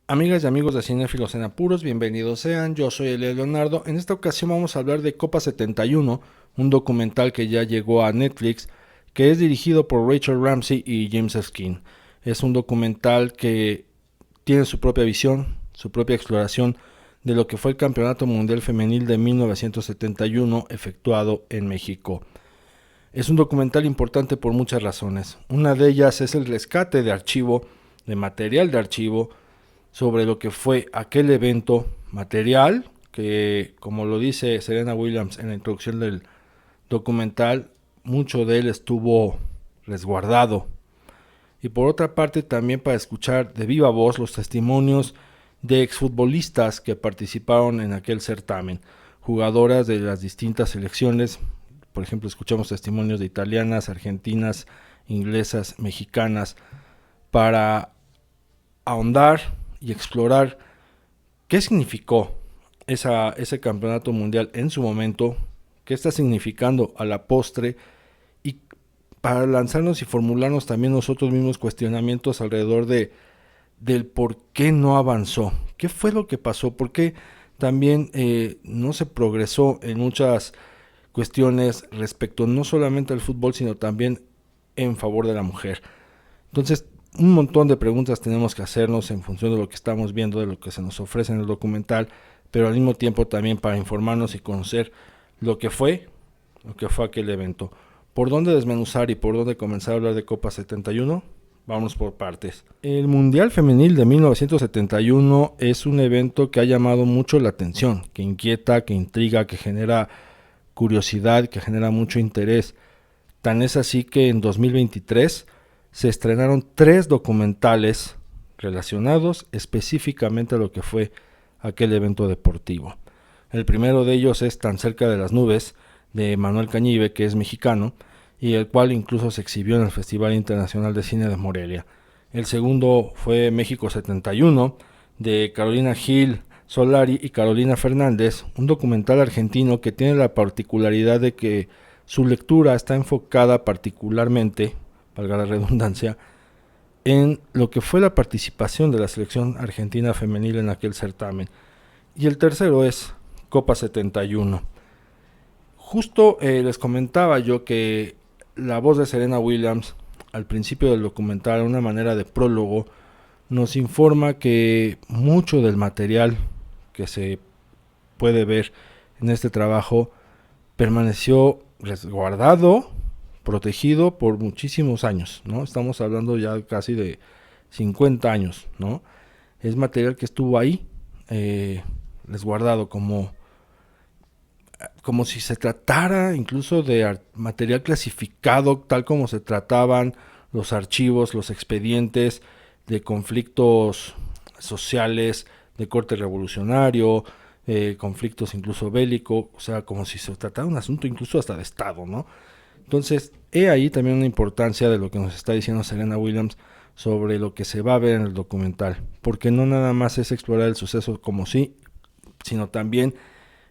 Amigas y amigos de Cinéfilos en Apuros, bienvenidos sean, yo soy Elia Leonardo. En esta ocasión vamos a hablar de Copa 71, un documental que ya llegó a Netflix, que es dirigido por Rachel Ramsey y James Erskine. Es un documental que tiene su propia visión, su propia exploración de lo que fue el Campeonato Mundial Femenil de 1971 efectuado en México. Es un documental importante por muchas razones. Una de ellas es el rescate de archivo, de material de archivo, sobre lo que fue aquel evento material que, como lo dice Serena Williams en la introducción del documental, mucho de él estuvo resguardado. Y por otra parte también para escuchar de viva voz los testimonios de exfutbolistas que participaron en aquel certamen, jugadoras de las distintas selecciones. Por ejemplo, escuchamos testimonios de italianas, argentinas, inglesas, mexicanas, para ahondar y explorar qué significó ese campeonato mundial en su momento, qué está significando a la postre, y para lanzarnos y formularnos también nosotros mismos cuestionamientos alrededor del por qué no avanzó, qué fue lo que pasó, por qué también no se progresó en muchas cuestiones respecto no solamente al fútbol, sino también en favor de la mujer. Entonces, un montón de preguntas tenemos que hacernos en función de lo que estamos viendo, de lo que se nos ofrece en el documental, pero al mismo tiempo también para informarnos y conocer lo que fue, aquel evento. ¿Por dónde desmenuzar y por dónde comenzar a hablar de Copa 71? Vamos por partes. El Mundial Femenil de 1971 es un evento que ha llamado mucho la atención, que inquieta, que intriga, que genera curiosidad, que genera mucho interés. Tan es así que en 2023 se estrenaron 3 documentales relacionados específicamente a lo que fue aquel evento deportivo. El primero de ellos es Tan cerca de las nubes, de Manuel Cañive, que es mexicano, y el cual incluso se exhibió en el Festival Internacional de Cine de Morelia. El segundo fue México 71, de Carolina Gil Solari y Carolina Fernández, un documental argentino que tiene la particularidad de que su lectura está enfocada particularmente, valga la redundancia, en lo que fue la participación de la selección argentina femenil en aquel certamen. Y el tercero es Copa 71. Justo les comentaba yo que la voz de Serena Williams al principio del documental, una manera de prólogo, nos informa que mucho del material que se puede ver en este trabajo permaneció resguardado, protegido por muchísimos años, ¿no? Estamos hablando ya casi de 50 años, ¿no? Es material que estuvo ahí, resguardado como si se tratara incluso de material clasificado, tal como se trataban los archivos, los expedientes de conflictos sociales de corte revolucionario, conflictos incluso bélicos, o sea, como si se tratara de un asunto incluso hasta de Estado, ¿no? Entonces, he ahí también una importancia de lo que nos está diciendo Serena Williams sobre lo que se va a ver en el documental, porque no nada más es explorar el suceso como sí, sino también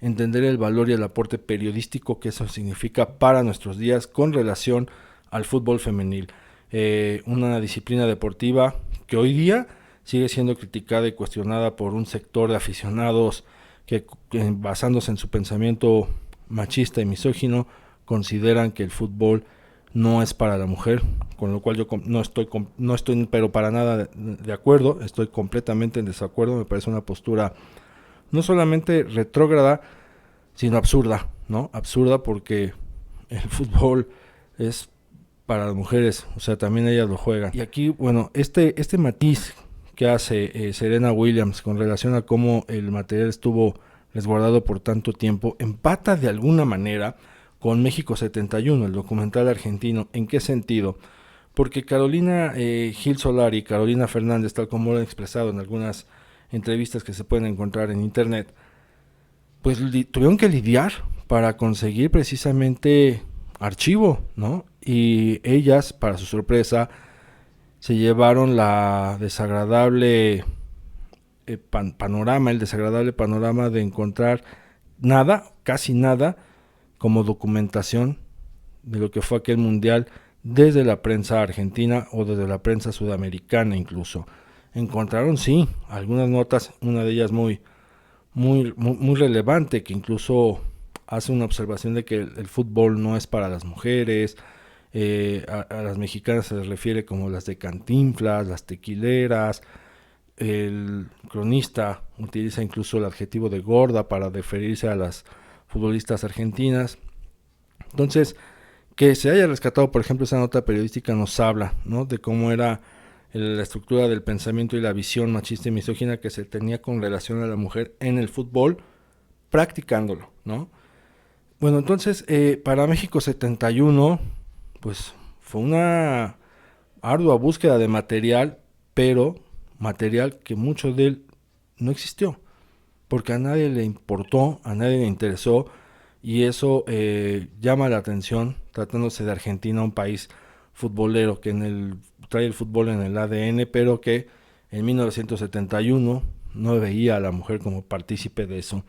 entender el valor y el aporte periodístico que eso significa para nuestros días con relación al fútbol femenil. Una disciplina deportiva que hoy día sigue siendo criticada y cuestionada por un sector de aficionados que basándose en su pensamiento machista y misógino, consideran que el fútbol no es para la mujer, con lo cual yo no estoy pero para nada de acuerdo, estoy completamente en desacuerdo, me parece una postura no solamente retrógrada, sino absurda, ¿no? Absurda porque el fútbol es para las mujeres, o sea, también ellas lo juegan. Y aquí, bueno, este matiz que hace Serena Williams con relación a cómo el material estuvo resguardado por tanto tiempo, empata de alguna manera con México 71, el documental argentino. ¿En qué sentido? Porque Carolina Gil Solari y Carolina Fernández, tal como lo han expresado en algunas entrevistas que se pueden encontrar en internet, pues tuvieron que lidiar para conseguir precisamente archivo, ¿no? Y ellas, para su sorpresa, se llevaron la desagradable panorama, el desagradable panorama de encontrar nada, casi nada, como documentación de lo que fue aquel mundial desde la prensa argentina o desde la prensa sudamericana incluso. encontraron sí algunas notas, una de ellas muy relevante, que incluso hace una observación de que el fútbol no es para las mujeres. A las mexicanas se les refiere como las de Cantinflas, las tequileras. El cronista utiliza incluso el adjetivo de gorda para referirse a las futbolistas argentinas. Entonces, que se haya rescatado, por ejemplo, esa nota periodística nos habla, ¿no?, de cómo era la estructura del pensamiento y la visión machista y misógina que se tenía con relación a la mujer en el fútbol, practicándolo, ¿no? Bueno, entonces, para México 71, pues fue una ardua búsqueda de material, pero material que mucho de él no existió, porque a nadie le importó, a nadie le interesó, y eso llama la atención, tratándose de Argentina, un país futbolero que trae el fútbol en el ADN, pero que en 1971 no veía a la mujer como partícipe de eso.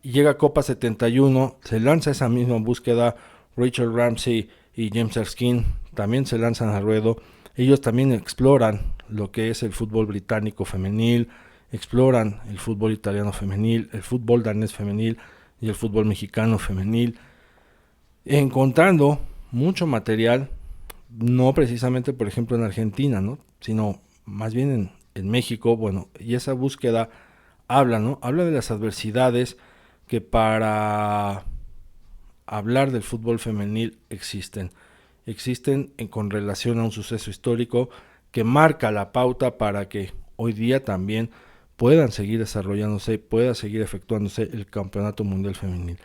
Y llega Copa 71, se lanza esa misma búsqueda, Rachel Ramsey y James Erskine también se lanzan al ruedo. Ellos también exploran lo que es el fútbol británico femenil, exploran el fútbol italiano femenil, el fútbol danés femenil y el fútbol mexicano femenil, encontrando mucho material, no precisamente por ejemplo en Argentina, ¿no?, sino más bien en México. Bueno, y esa búsqueda habla, ¿no?, habla de las adversidades que para hablar del fútbol femenil existen con relación a un suceso histórico que marca la pauta para que hoy día también puedan seguir desarrollándose, pueda seguir efectuándose el Campeonato Mundial Femenil.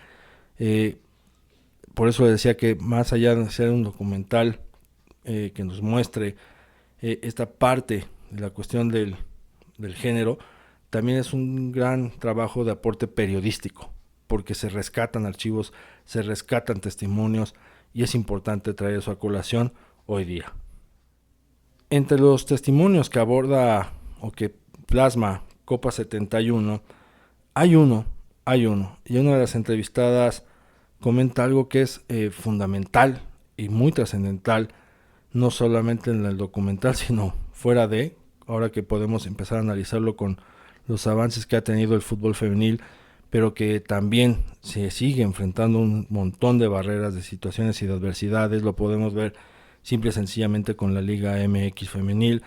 Por eso decía que más allá de ser un documental que nos muestre esta parte de la cuestión del género, también es un gran trabajo de aporte periodístico, porque se rescatan archivos, se rescatan testimonios, y es importante traer eso a colación hoy día. Entre los testimonios que aborda o que plasma Copa 71, hay uno, y una de las entrevistadas comenta algo que es fundamental y muy trascendental, no solamente en el documental, sino fuera de, ahora que podemos empezar a analizarlo con los avances que ha tenido el fútbol femenil, pero que también se sigue enfrentando un montón de barreras, de situaciones y de adversidades. Lo podemos ver simple y sencillamente con la Liga MX femenil,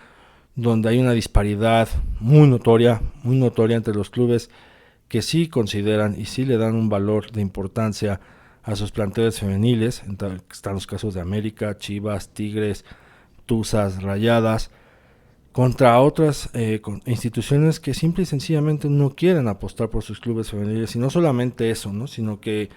donde hay una disparidad muy notoria entre los clubes que sí consideran y sí le dan un valor de importancia a sus planteles femeniles. Están los casos de América, Chivas, Tigres, Tuzas, Rayadas, contra otras instituciones que simple y sencillamente no quieren apostar por sus clubes femeniles. Y no solamente eso, ¿no?, sino que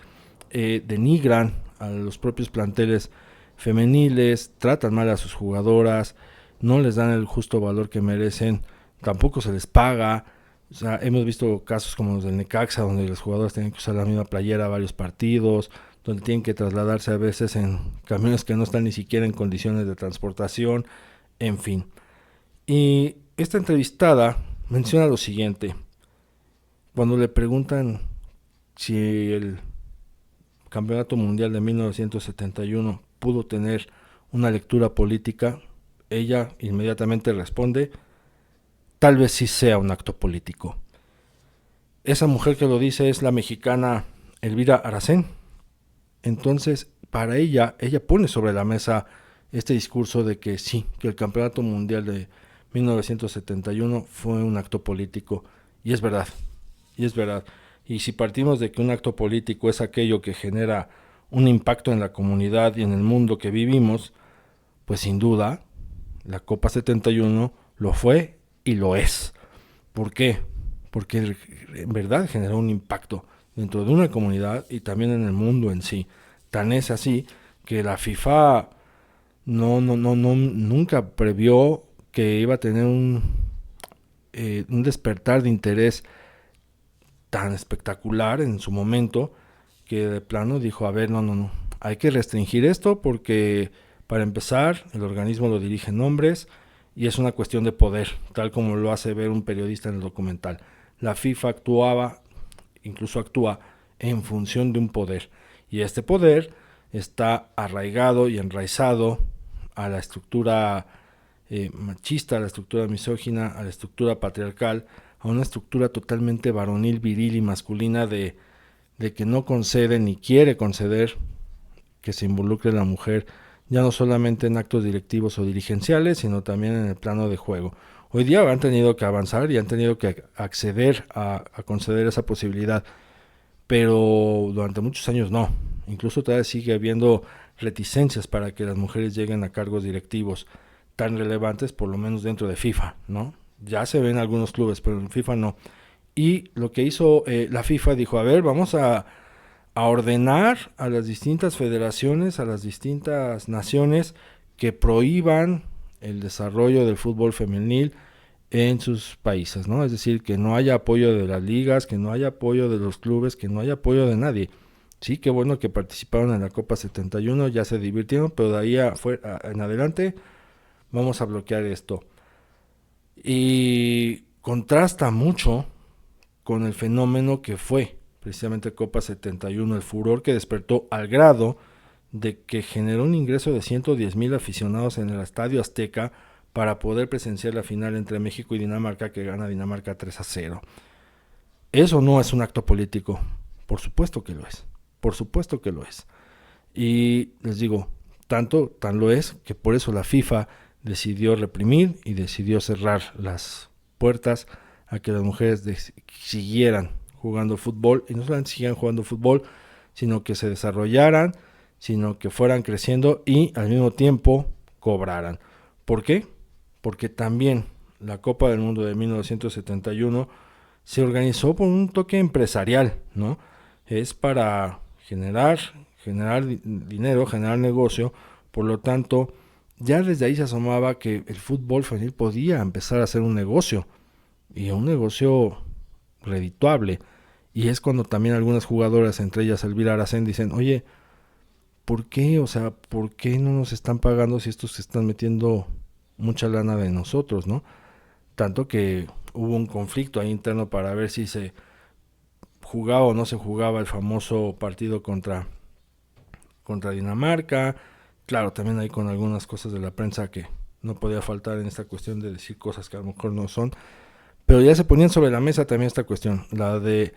denigran a los propios planteles femeniles, tratan mal a sus jugadoras, no les dan el justo valor que merecen, tampoco se les paga. O sea, hemos visto casos como los del Necaxa, donde los jugadores tienen que usar la misma playera varios partidos, donde tienen que trasladarse a veces en camiones que no están ni siquiera en condiciones de transportación, en fin. Y esta entrevistada menciona lo siguiente: cuando le preguntan si el Campeonato Mundial de 1971 pudo tener una lectura política, ella inmediatamente responde: tal vez sí sea un acto político. Esa mujer que lo dice es la mexicana Elvira Aracén. Entonces, para ella pone sobre la mesa este discurso de que sí, que el Campeonato Mundial de 1971 fue un acto político, y es verdad. Y si partimos de que un acto político es aquello que genera un impacto en la comunidad y en el mundo que vivimos, pues sin duda la Copa 71 lo fue y lo es. ¿Por qué? Porque en verdad generó un impacto dentro de una comunidad y también en el mundo en sí. Tan es así que la FIFA nunca previó que iba a tener un despertar de interés tan espectacular en su momento, que de plano dijo: a ver, no, hay que restringir esto, porque para empezar el organismo lo dirigen hombres y es una cuestión de poder, tal como lo hace ver un periodista en el documental. La FIFA incluso actúa en función de un poder, y este poder está arraigado y enraizado a la estructura machista, a la estructura misógina, a la estructura patriarcal, a una estructura totalmente varonil, viril y masculina de que no concede ni quiere conceder que se involucre la mujer, ya no solamente en actos directivos o dirigenciales, sino también en el plano de juego. Hoy día han tenido que avanzar y han tenido que acceder a conceder esa posibilidad, pero durante muchos años no. Incluso todavía sigue habiendo reticencias para que las mujeres lleguen a cargos directivos tan relevantes, por lo menos dentro de FIFA, ¿no? Ya se ven algunos clubes, pero en FIFA no. Y lo que hizo la FIFA, dijo, a ver, vamos a ordenar a las distintas federaciones, a las distintas naciones que prohíban el desarrollo del fútbol femenil en sus países, ¿no? Es decir, que no haya apoyo de las ligas, que no haya apoyo de los clubes, que no haya apoyo de nadie. Sí, qué bueno que participaron en la Copa 71, ya se divirtieron, pero de ahí en adelante vamos a bloquear esto. Y contrasta mucho con el fenómeno que fue precisamente Copa 71, el furor que despertó al grado de que generó un ingreso de 110,000 aficionados en el Estadio Azteca para poder presenciar la final entre México y Dinamarca, que gana Dinamarca 3-0. Eso no es un acto político, por supuesto que lo es, por supuesto que lo es. Y les digo, tan lo es que por eso la FIFA decidió reprimir y decidió cerrar las puertas a que las mujeres siguieran jugando fútbol, y no solamente siguieran jugando fútbol, sino que se desarrollaran, sino que fueran creciendo y al mismo tiempo cobraran. ¿Por qué? Porque también la Copa del Mundo de 1971 se organizó por un toque empresarial, ¿no? Es para generar dinero, generar negocio, por lo tanto, ya desde ahí se asomaba que el fútbol femenil podía empezar a ser un negocio, y un negocio redituable. Y es cuando también algunas jugadoras, entre ellas Elvira Aracén, dicen, oye, ¿por qué? O sea, ¿por qué no nos están pagando si estos se están metiendo mucha lana de nosotros, ¿no? Tanto que hubo un conflicto ahí interno para ver si se jugaba o no se jugaba el famoso partido contra Dinamarca. Claro, también hay con algunas cosas de la prensa que no podía faltar en esta cuestión de decir cosas que a lo mejor no son. Pero ya se ponían sobre la mesa también esta cuestión, la de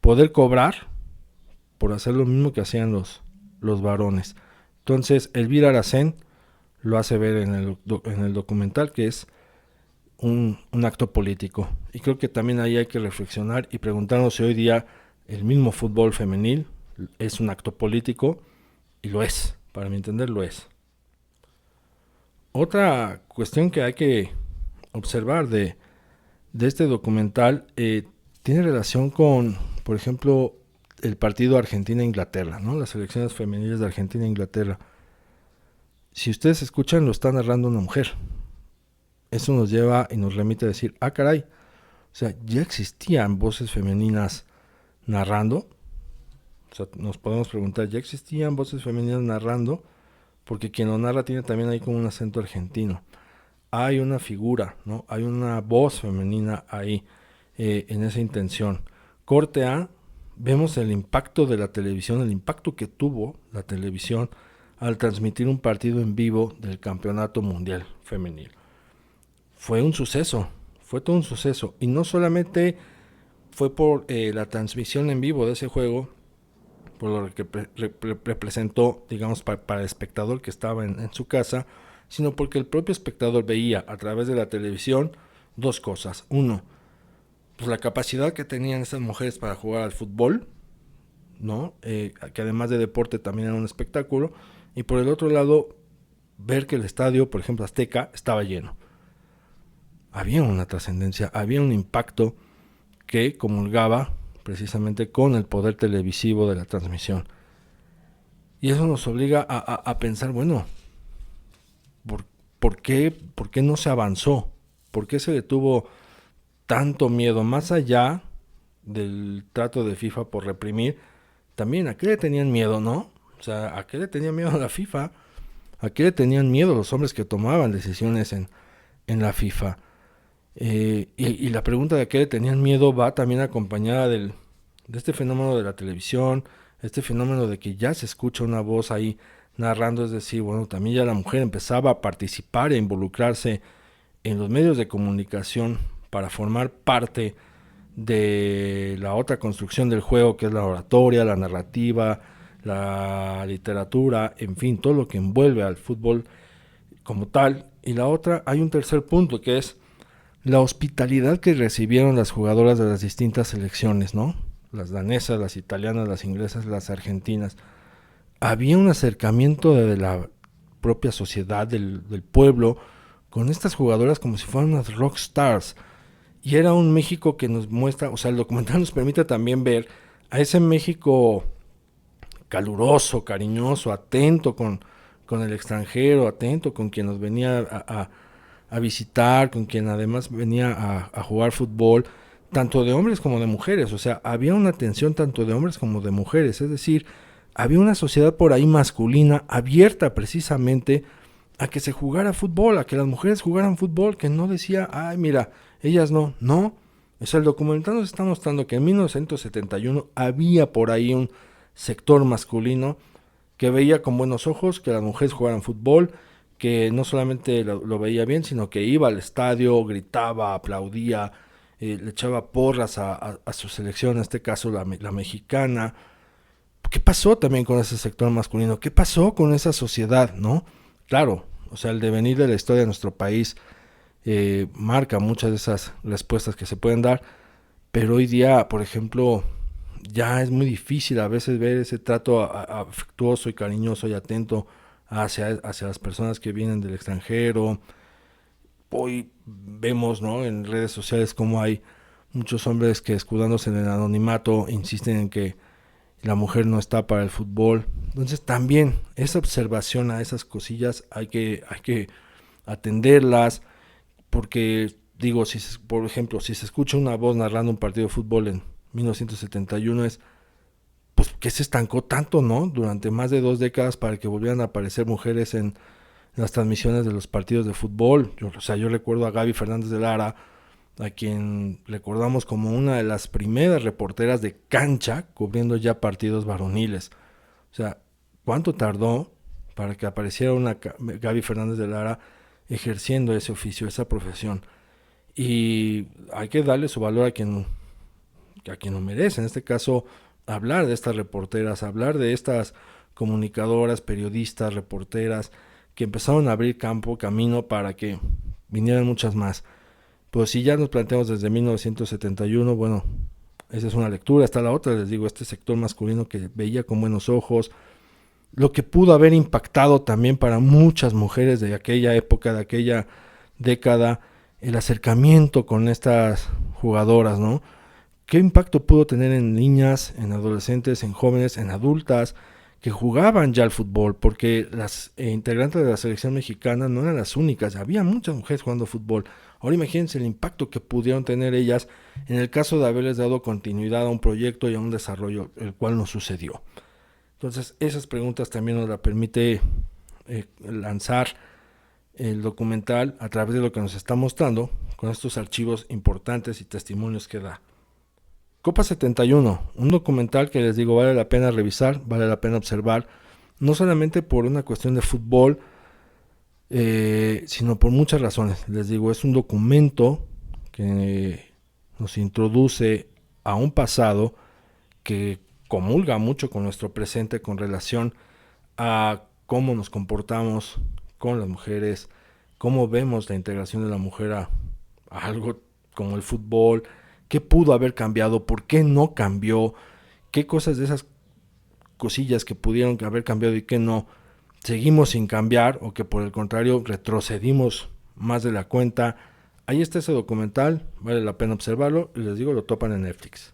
poder cobrar por hacer lo mismo que hacían los varones. Entonces, Elvira Aracén lo hace ver en el documental que es un acto político. Y creo que también ahí hay que reflexionar y preguntarnos si hoy día el mismo fútbol femenil es un acto político, y lo es, para mi entender lo es. Otra cuestión que hay que observar de este documental tiene relación con, por ejemplo, el partido Argentina-Inglaterra, ¿no? Las selecciones femeniles de Argentina e Inglaterra. Si ustedes escuchan, lo está narrando una mujer. Eso nos lleva y nos remite a decir, ah, caray, o sea, ya existían voces femeninas narrando. O sea, nos podemos preguntar, ¿ya existían voces femeninas narrando? Porque quien lo narra tiene también ahí como un acento argentino. Hay una figura, ¿no? Hay una voz femenina ahí, en esa intención. Corte A, vemos el impacto de la televisión, el impacto que tuvo la televisión al transmitir un partido en vivo del Campeonato Mundial Femenil. Fue un suceso, fue todo un suceso. Y no solamente fue por la transmisión en vivo de ese juego, por lo que representó, digamos, para el espectador que estaba en su casa, sino porque el propio espectador veía a través de la televisión dos cosas. Uno, pues la capacidad que tenían esas mujeres para jugar al fútbol, ¿no? Que además de deporte también era un espectáculo. Y por el otro lado, ver que el estadio, por ejemplo Azteca, estaba lleno. Había una trascendencia, había un impacto que comulgaba precisamente con el poder televisivo de la transmisión. Y eso nos obliga a pensar, bueno, ¿por qué no se avanzó? ¿Por qué se le tuvo tanto miedo? Más allá del trato de FIFA por reprimir, también, ¿a qué le tenían miedo, no? O sea, ¿a qué le tenían miedo a la FIFA? ¿A qué le tenían miedo los hombres que tomaban decisiones en la FIFA? Y la pregunta de a qué le tenían miedo va también acompañada de este fenómeno de la televisión, este fenómeno de que ya se escucha una voz ahí narrando, es decir, bueno, también ya la mujer empezaba a participar e involucrarse en los medios de comunicación para formar parte de la otra construcción del juego, que es la oratoria, la narrativa, la literatura, en fin, todo lo que envuelve al fútbol como tal. Y la otra, hay un tercer punto, que es la hospitalidad que recibieron las jugadoras de las distintas selecciones, ¿no? Las danesas, las italianas, las inglesas, las argentinas. Había un acercamiento de la propia sociedad, del pueblo, con estas jugadoras como si fueran unas rock stars. Y era un México que nos muestra, o sea, el documental nos permite también ver a ese México caluroso, cariñoso, atento con el extranjero, atento con quien nos venía a visitar, con quien además venía a jugar fútbol, tanto de hombres como de mujeres. O sea, había una atención tanto de hombres como de mujeres, es decir, había una sociedad por ahí masculina abierta precisamente a que se jugara fútbol, a que las mujeres jugaran fútbol, que no decía, ay, mira, ellas no, no. O sea, el documental nos está mostrando que en 1971 había por ahí un sector masculino que veía con buenos ojos que las mujeres jugaran fútbol, que no solamente lo veía bien, sino que iba al estadio, gritaba, aplaudía, le echaba porras a su selección, en este caso la mexicana. ¿Qué pasó también con ese sector masculino? ¿Qué pasó con esa sociedad, no? Claro, o sea, el devenir de la historia de nuestro país marca muchas de esas respuestas que se pueden dar, pero hoy día, por ejemplo, ya es muy difícil a veces ver ese trato afectuoso y cariñoso y atento hacia las personas que vienen del extranjero. Hoy vemos, ¿no?, en redes sociales cómo hay muchos hombres que, escudándose en el anonimato, insisten en que la mujer no está para el fútbol. Entonces también esa observación a esas cosillas hay que atenderlas, porque digo, por ejemplo, si se escucha una voz narrando un partido de fútbol en 1971, es pues que se estancó tanto, ¿no?, durante más de 2 décadas para que volvieran a aparecer mujeres en las transmisiones de los partidos de fútbol. Yo recuerdo a Gaby Fernández de Lara, a quien recordamos como una de las primeras reporteras de cancha cubriendo ya partidos varoniles. O sea, ¿cuánto tardó para que apareciera una Gaby Fernández de Lara ejerciendo ese oficio, esa profesión? Y hay que darle su valor a quien lo merece. En este caso, hablar de estas reporteras, hablar de estas comunicadoras, periodistas, reporteras, que empezaron a abrir camino para que vinieran muchas más. Pues si ya nos planteamos desde 1971, bueno, esa es una lectura. Está la otra, les digo, este sector masculino que veía con buenos ojos, lo que pudo haber impactado también para muchas mujeres de aquella época, de aquella década, el acercamiento con estas jugadoras, ¿no? ¿Qué impacto pudo tener en niñas, en adolescentes, en jóvenes, en adultas que jugaban ya al fútbol? Porque las integrantes de la selección mexicana no eran las únicas, había muchas mujeres jugando fútbol. Ahora imagínense el impacto que pudieron tener ellas en el caso de haberles dado continuidad a un proyecto y a un desarrollo, el cual no sucedió. Entonces, esas preguntas también nos la permite lanzar el documental a través de lo que nos está mostrando, con estos archivos importantes y testimonios que da. Copa 71, un documental que les digo vale la pena revisar, vale la pena observar, no solamente por una cuestión de fútbol, sino por muchas razones. Les digo, es un documento que nos introduce a un pasado que comulga mucho con nuestro presente con relación a cómo nos comportamos con las mujeres, cómo vemos la integración de la mujer a algo como el fútbol, qué pudo haber cambiado, por qué no cambió, qué cosas de esas cosillas que pudieron haber cambiado y que no seguimos sin cambiar, o que por el contrario retrocedimos más de la cuenta. Ahí está ese documental, vale la pena observarlo y les digo, lo topan en Netflix.